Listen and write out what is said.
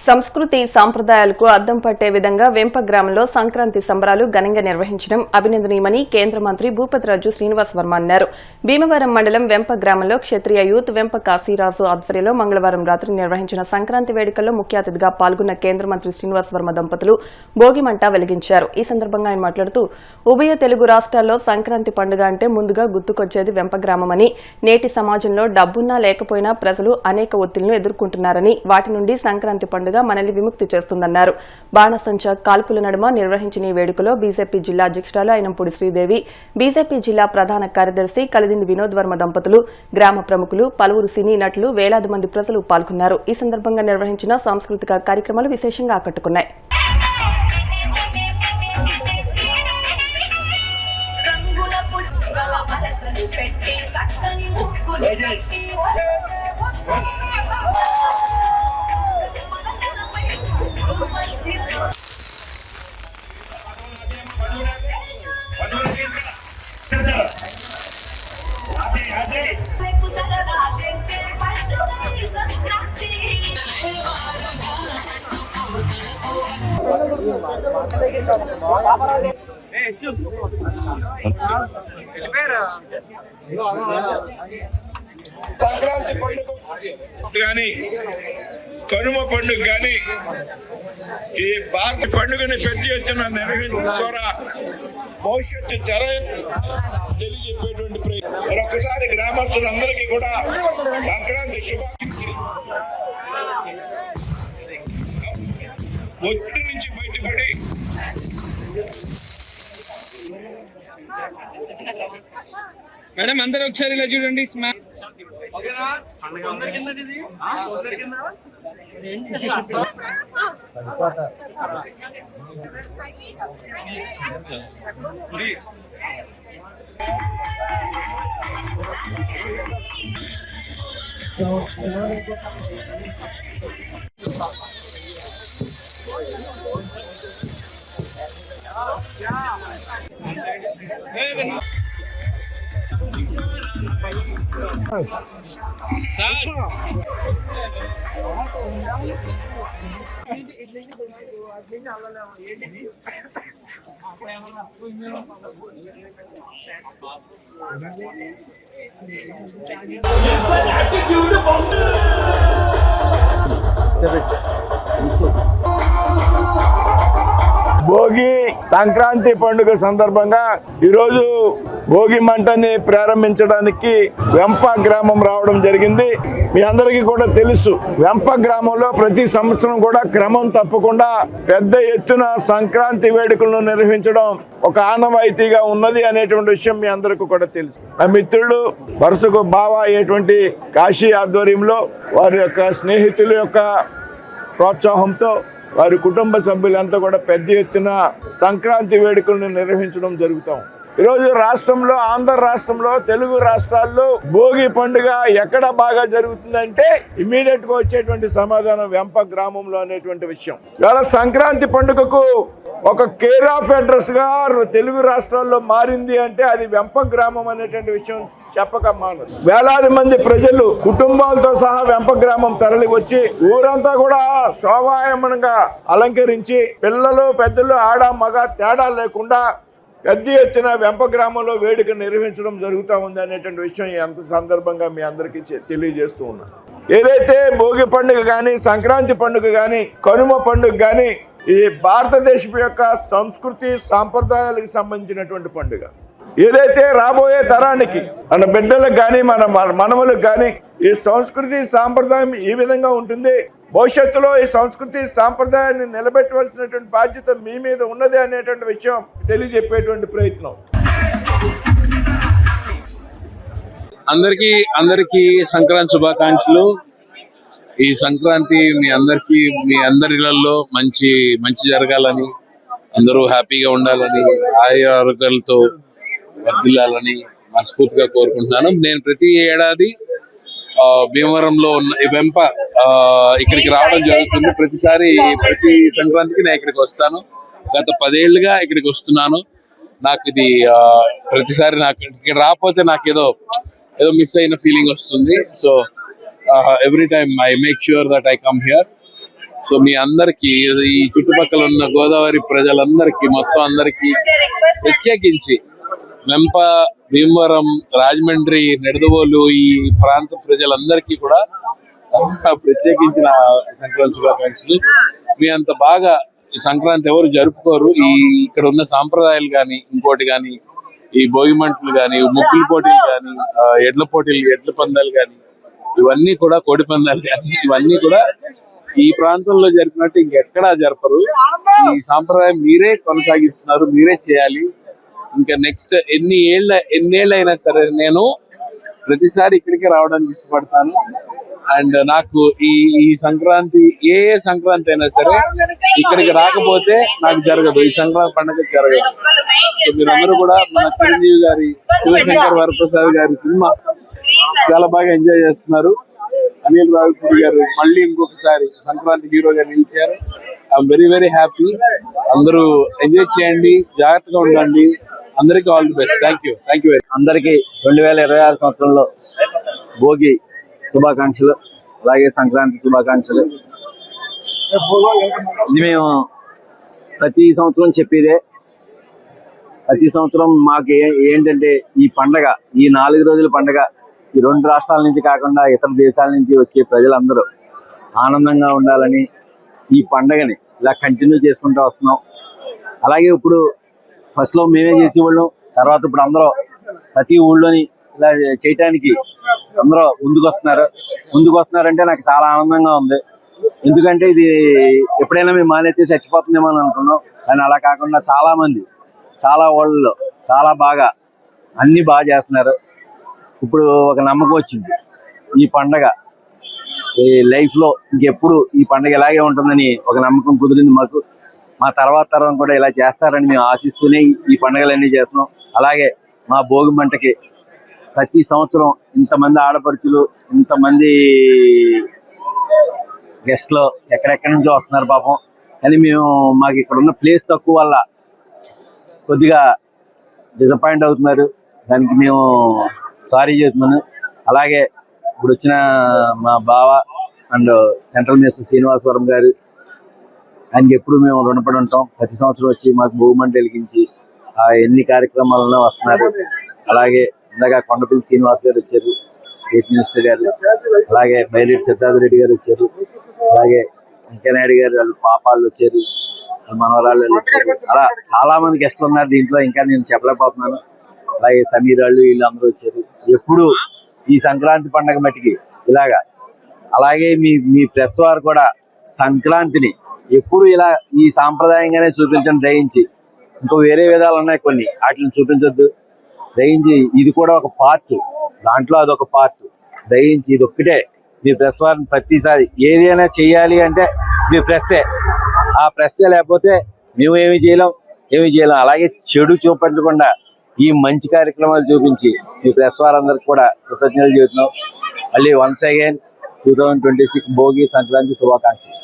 సంస్కృతి సాంప్రదాయాలకు అద్దం పట్టే విధంగా వెంప గ్రామంలో సంక్రాంతి సంబరాలు ఘనంగా నిర్వహించడం అభినందనీయమని కేంద్ర మంత్రి భూపతిరాజు శ్రీనివాస్ వర్మ అన్నారు. భీమవరం మండలం వెంప గ్రామంలో క్షత్రియ యూత్ వెంప కాశీరాజు ఆధ్వర్యంలో మంగళవారం రాత్రి నిర్వహించిన సంక్రాంతి వేడుకల్లో ముఖ్య అతిథిగా పాల్గొన్న కేంద్ర మంత్రి శ్రీనివాస్ వర్మ దంపతులు భోగిమంట వెలిగించారు. ఈ సందర్భంగా ఆయన మాట్లాడుతూ ఉభయ తెలుగు రాష్ట్రాల్లో సంక్రాంతి పండుగ అంటే ముందుగా గుర్తుకొచ్చేది వెంప గ్రామమని, నేటి సమాజంలో డబ్బున్నా లేకపోయినా ప్రజలు అనేక ఒత్తిళ్లను ఎదుర్కొంటున్నారని, వాటి నుండి సంక్రాంతి పండుగ మనల్ని విముక్తి చేస్తుందన్నారు. బాణసంచ కాల్పుల నడుమ నిర్వహించిన ఈ వేడుకలో బీజేపీ జిల్లా అధ్యక్షురాలు అయినంపూడి శ్రీదేవి, బీజేపీ జిల్లా ప్రధాన కార్యదర్శి కలిదిండి వినోద్ వర్మ దంపతులు, గ్రామ ప్రముఖులు, పలువురు సినీ నటులు, వేలాది మంది ప్రజలు పాల్గొన్నారు. ఈ సందర్భంగా నిర్వహించిన సాంస్కృతిక కార్యక్రమాలు విశేషంగా ఆకట్టుకున్నాయి. సంక్రాంతి పండుగ కానీ కనుమ పండుగ కానీ ఈ భారత పండుగని పెద్ద ఎత్తున నిర్వహించడం ద్వారా భవిష్యత్తు తెలియజెప్పేటువంటి ప్రయత్నం. మరొకసారి గ్రామస్తులందరికీ కూడా సంక్రాంతి శుభాకాంక్షలు. ఒత్తిడి నుంచి బయటపడి మేడం అందరూ ఒకసారి ఇలా చూడండి. భోగి సంక్రాంతి పండుగ సందర్భంగా ఈరోజు భోగి మంటని ప్రారంభించడానికి వెంప గ్రామం రావడం జరిగింది. మీ అందరికీ కూడా తెలుసు, వెంప గ్రామంలో ప్రతి సంవత్సరం కూడా క్రమం తప్పకుండా పెద్ద ఎత్తున సంక్రాంతి వేడుకలను నిర్వహించడం ఒక ఆనవాయితీగా ఉన్నది అనేటువంటి విషయం మీ అందరికీ కూడా తెలుసు. నా మిత్రుడు వరుసకు బావ అయ్యేటువంటి కాశీ ఆధ్వర్యంలో వారి యొక్క స్నేహితుల యొక్క ప్రోత్సాహంతో వారి కుటుంబ సభ్యులంతా కూడా పెద్ద ఎత్తున సంక్రాంతి వేడుకలను నిర్వహించడం జరుగుతాం. ఈరోజు రాష్ట్రంలో, ఆంధ్ర రాష్ట్రంలో, తెలుగు రాష్ట్రాల్లో భోగి పండుగ ఎక్కడ బాగా జరుగుతుందంటే ఇమీడియట్ గా వచ్చేటువంటి సమాధానం వెంప గ్రామంలో అనేటువంటి విషయం. ఇవాళ సంక్రాంతి పండుగకు ఒక కేర్ ఆఫ్ అడ్రస్ గా తెలుగు రాష్ట్రాల్లో మారింది అంటే అది వెంప గ్రామం అనేటువంటి విషయం చెప్పక మానదు. వేలాది మంది ప్రజలు కుటుంబాలతో సహా వెంప గ్రామం తరలి వచ్చి ఊరంతా కూడా శోభాయమనంగా అలంకరించి పిల్లలు పెద్దలు ఆడ మగ తేడా లేకుండా పెద్ద ఎత్తున వెంప గ్రామంలో వేడుక నిర్వహించడం జరుగుతూ ఉంది అనేటువంటి విషయం ఎంత సందర్భంగా మీ అందరికీ తెలియజేస్తూ ఉన్నాను. ఏదైతే భోగి పండుగ కానీ, సంక్రాంతి పండుగ కానీ, కనుమ పండుగ కానీ ఈ భారతదేశం యొక్క సంస్కృతి సాంప్రదాయాలకు సంబంధించినటువంటి పండుగ. ఏదైతే రాబోయే తరానికి, మన బిడ్డలకు కానీ, మన మనవలకు కానీ ఈ సంస్కృతి సాంప్రదాయం ఈ విధంగా ఉంటుంది, భవిష్యత్తులో ఈ సంస్కృతి సాంప్రదాయాన్ని నిలబెట్టవలసినటువంటి బాధ్యత మీ మీద ఉన్నది అనేటువంటి విషయం తెలియజెప్పేటువంటి ప్రయత్నం. అందరికీ సంక్రాంతి శుభాకాంక్షలు. ఈ సంక్రాంతి మీ అందరిలో మంచి జరగాలని, అందరూ హ్యాపీగా ఉండాలని, ఆరోగ్యాలతో వర్ధిల్లాలని మనస్ఫూర్తిగా కోరుకుంటున్నాను. నేను ప్రతి ఏడాది భీమవరంలో ఉన్న వెంప ఇక్కడికి రావడం జరుగుతుంది. ప్రతి సంక్రాంతికి నేను ఇక్కడికి వస్తాను. గత 10 ఏళ్లుగా ఇక్కడికి వస్తున్నాను. నాకు ఇది ప్రతిసారి నాకు ఇక్కడ రాకపోతే నాకు ఏదో మిస్ అయిన ఫీలింగ్ వస్తుంది. So every time I make sure that I come here so మీ అందరికి ఈ చుట్టుపక్కల ఉన్న గోదావరి ప్రజలందరికీ మొత్తం అందరికీ ప్రత్యేకించి వెంప, భీమవరం, రాజమండ్రి, నిడదవోలు ఈ ప్రాంత ప్రజలందరికీ కూడా ప్రత్యేకించిన సంక్రాంతి శుభాకాంక్షలు. మీ అంత బాగా ఈ సంక్రాంతి ఎవరు జరుపుకోరు. ఈ ఇక్కడ ఉన్న సాంప్రదాయాలు కానీ ఇంకోటి కానీ ఈ భోగి మంటలు కానీ ముగ్గుల పోటీలు కానీ ఎడ్ల పోటీలు, ఎడ్ల పందాలు కానీ ఇవన్నీ కూడా, కోడి పందాలు కానీ ఇవన్నీ కూడా ఈ ప్రాంతంలో జరిపినట్టు ఇంకెక్కడా జరపరు. ఈ సాంప్రదాయం మీరే కొనసాగిస్తున్నారు, మీరే చేయాలి. ఇంకా నెక్స్ట్ ఎన్నేళ్ళు అయినా సరే నేను ప్రతిసారి ఇక్కడికే రావడానికి ఇష్టపడతాను. అండ్ నాకు ఈ సంక్రాంతి ఏ సంక్రాంతి అయినా సరే ఇక్కడికి రాకపోతే నాకు జరగదు, ఈ సంక్రాంతి పండుగ జరగదు. సో మీరందరూ కూడా మన చిరంజీవి గారి, శివశంకర్ వరప్రసాద్ గారి సినిమా చాలా బాగా ఎంజాయ్ చేస్తున్నారు. అనిల్ రావిపూడి గారు మళ్ళీ ఇంకొకసారి సంక్రాంతి హీరోగా నిలిచారు. I'm very very happy. అందరూ ఎంజాయ్ చేయండి, జాగ్రత్తగా ఉండండి. అందరికీ all the best. Thank you very. అందరికీ 2026 సంవత్సరంలో భోగి శుభాకాంక్షలు, అలాగే సంక్రాంతి శుభాకాంక్షలు. ఇది మేము ప్రతి సంవత్సరం చెప్పేదే. ప్రతి సంవత్సరం మాకు ఏంటంటే ఈ పండగ, ఈ 4 రోజుల పండగ ఈ 2 రాష్ట్రాల నుంచి కాకుండా ఇతర దేశాల నుంచి వచ్చే ప్రజలందరూ ఆనందంగా ఉండాలని ఈ పండగని ఇలా కంటిన్యూ చేసుకుంటూ వస్తున్నాం. అలాగే ఇప్పుడు ఫస్ట్ లో మేమే చేసేవాళ్ళం, తర్వాత ఇప్పుడు అందరూ ప్రతి ఊళ్ళోని ఇలా చేయటానికి అందరూ ముందుకు వస్తున్నారంటే నాకు చాలా ఆనందంగా ఉంది. ఎందుకంటే ఇది ఎప్పుడైనా మేము మానేస్తే చచ్చిపోతుందేమో అని అనుకున్నాం, కానీ అలా కాకుండా చాలా మంది చాలా ఊళ్ళలో చాలా బాగా అన్ని బాగా చేస్తున్నారు. ఇప్పుడు ఒక నమ్మకం వచ్చింది, ఈ పండగ ఈ లైఫ్ లో ఇంకెప్పుడు ఈ పండగ ఇలాగే ఉంటుందని ఒక నమ్మకం కుదిరింది మాకు. మా తర్వాత తరం కూడా ఇలా చేస్తారని మేము ఆశిస్తూనే ఈ పండుగలన్నీ చేస్తున్నాం. అలాగే మా భోగి మంటకి ప్రతి సంవత్సరం ఇంతమంది ఆడపడుచులు, ఇంతమంది గెస్ట్లు ఎక్కడెక్కడి నుంచో వస్తున్నారు పాపం. కానీ మాకు ఇక్కడ ఉన్న ప్లేస్ తక్కువ వల్ల కొద్దిగా డిసప్పాయింట్ అవుతున్నారు. దానికి మేము సారీ చేస్తున్నాను. అలాగే ఇప్పుడు వచ్చిన మా బావ అండ్ సెంట్రల్ మినిస్టర్ శ్రీనివాసవరం గారు, ఆయనకి ఎప్పుడు మేము రుణపడి ఉంటాం. ప్రతి సంవత్సరం వచ్చి మాకు భూమంట వెలిగించి ఎన్ని కార్యక్రమాలలో వస్తున్నారు. అలాగే ఇందాక కొండపల్లి శ్రీనివాస్ గారు వచ్చారు, చీఫ్ మినిస్టర్ గారు, అలాగే బైరెడ్డి సిద్ధార్థ రెడ్డి గారు వచ్చారు, అలాగే వెంకయ్యనాయుడు గారు వాళ్ళ పాపాళ్ళు వచ్చారు, మనవరాళ్ళు వచ్చారు. అలా చాలా మంది గెస్ట్లు ఉన్నారు దీంట్లో, ఇంకా నేను చెప్పలేకపోతున్నాను. అలాగే సమీర్ వాళ్ళు వీళ్ళందరూ వచ్చారు. ఎప్పుడు ఈ సంక్రాంతి పండగ మట్టికి ఇలాగా, అలాగే మీ ప్రెస్ వారు కూడా సంక్రాంతిని ఎప్పుడు ఇలా ఈ సాంప్రదాయంగానే చూపించండి దయించి. ఇంకో వేరే విధాలు ఉన్నాయి కొన్ని, వాటిని చూపించొద్దు దయించి. ఇది కూడా ఒక పార్ట్, దాంట్లో అదొక పార్ట్. దయించి ఇది ఒక్కటే మీ ప్రెస్ వారిని ప్రతిసారి ఏదైనా చెయ్యాలి అంటే మీ ప్రెస్సే. ఆ ప్రెస్సే లేకపోతే మేము ఏమి చేయలేం. అలాగే చెడు చూపించకుండా ఈ మంచి కార్యక్రమాలు చూపించి మీ ప్రెస్ వారందరికి కూడా కృతజ్ఞతలు చెబుతున్నాం. మళ్ళీ వన్స్ అగైన్ 2026 భోగి సంక్రాంతి శుభాకాంక్షలు.